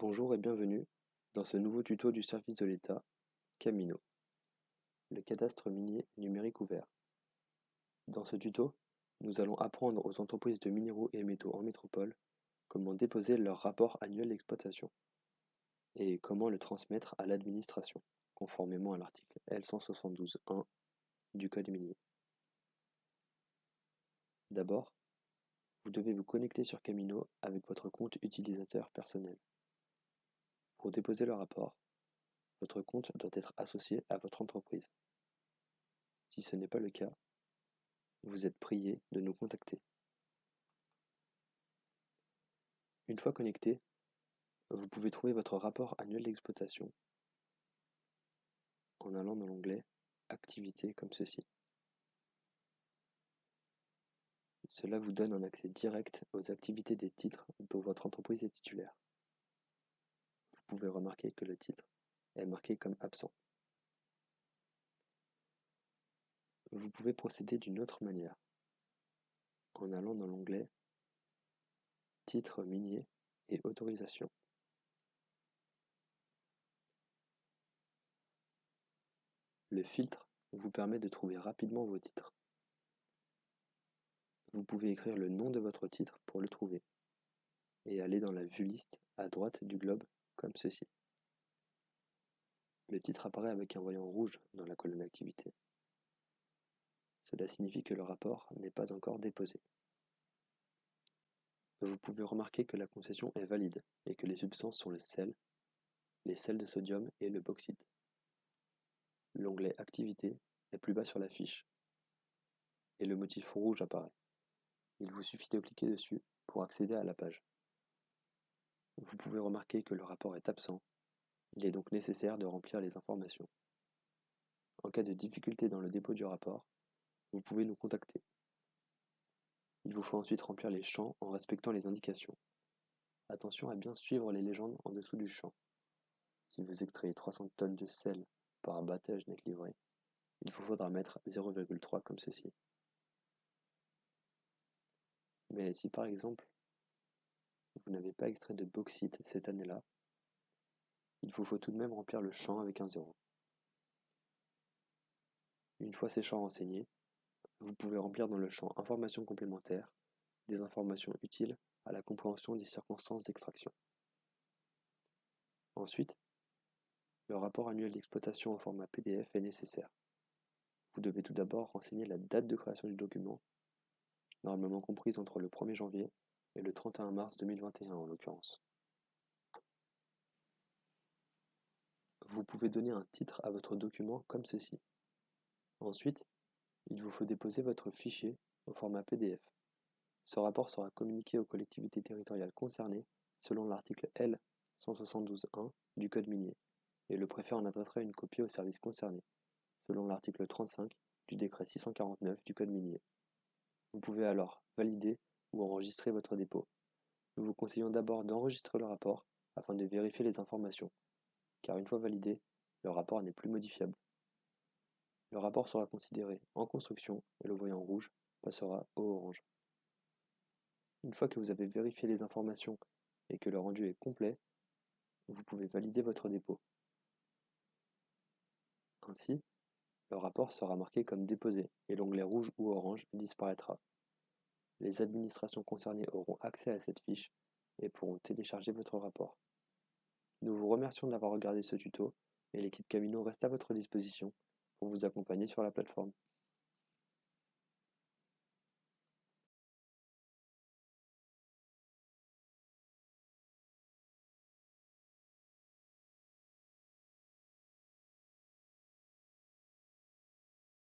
Bonjour et bienvenue dans ce nouveau tuto du service de l'État, Camino, le cadastre minier numérique ouvert. Dans ce tuto, nous allons apprendre aux entreprises de minéraux et métaux en métropole comment déposer leur rapport annuel d'exploitation et comment le transmettre à l'administration, conformément à l'article L172.1 du Code minier. D'abord, vous devez vous connecter sur Camino avec votre compte utilisateur personnel. Pour déposer le rapport, votre compte doit être associé à votre entreprise. Si ce n'est pas le cas, vous êtes prié de nous contacter. Une fois connecté, vous pouvez trouver votre rapport annuel d'exploitation en allant dans l'onglet Activités comme ceci. Cela vous donne un accès direct aux activités des titres dont votre entreprise est titulaire. Vous pouvez remarquer que le titre est marqué comme absent. Vous pouvez procéder d'une autre manière, en allant dans l'onglet Titres miniers et autorisation. Le filtre vous permet de trouver rapidement vos titres. Vous pouvez écrire le nom de votre titre pour le trouver et aller dans la vue liste à droite du globe comme ceci. Le titre apparaît avec un voyant rouge dans la colonne Activité. Cela signifie que le rapport n'est pas encore déposé. Vous pouvez remarquer que la concession est valide et que les substances sont le sel, les sels de sodium et le bauxite. L'onglet Activité est plus bas sur la fiche et le motif rouge apparaît. Il vous suffit de cliquer dessus pour accéder à la page. Vous pouvez remarquer que le rapport est absent. Il est donc nécessaire de remplir les informations. En cas de difficulté dans le dépôt du rapport, vous pouvez nous contacter. Il vous faut ensuite remplir les champs en respectant les indications. Attention à bien suivre les légendes en dessous du champ. Si vous extrayez 300 tonnes de sel par abattage net livré, il vous faudra mettre 0,3 comme ceci. Mais si par exemple, vous n'avez pas extrait de bauxite cette année-là, il vous faut tout de même remplir le champ avec un 0. Une fois ces champs renseignés, vous pouvez remplir dans le champ Informations complémentaires des informations utiles à la compréhension des circonstances d'extraction. Ensuite, le rapport annuel d'exploitation au format PDF est nécessaire. Vous devez tout d'abord renseigner la date de création du document, normalement comprise entre le 1er janvier et le 31 mars 2021 en l'occurrence. Vous pouvez donner un titre à votre document comme ceci. Ensuite, il vous faut déposer votre fichier au format PDF. Ce rapport sera communiqué aux collectivités territoriales concernées selon l'article L172.1 du Code minier, et le préfet en adressera une copie au service concerné, selon l'article 35 du décret 649 du Code minier. Vous pouvez alors valider ou enregistrer votre dépôt. Nous vous conseillons d'abord d'enregistrer le rapport afin de vérifier les informations, car une fois validé, le rapport n'est plus modifiable. Le rapport sera considéré en construction et le voyant rouge passera au orange. Une fois que vous avez vérifié les informations et que le rendu est complet, vous pouvez valider votre dépôt. Ainsi, le rapport sera marqué comme déposé et l'onglet rouge ou orange disparaîtra. Les administrations concernées auront accès à cette fiche et pourront télécharger votre rapport. Nous vous remercions d'avoir regardé ce tuto et l'équipe Camino reste à votre disposition pour vous accompagner sur la plateforme.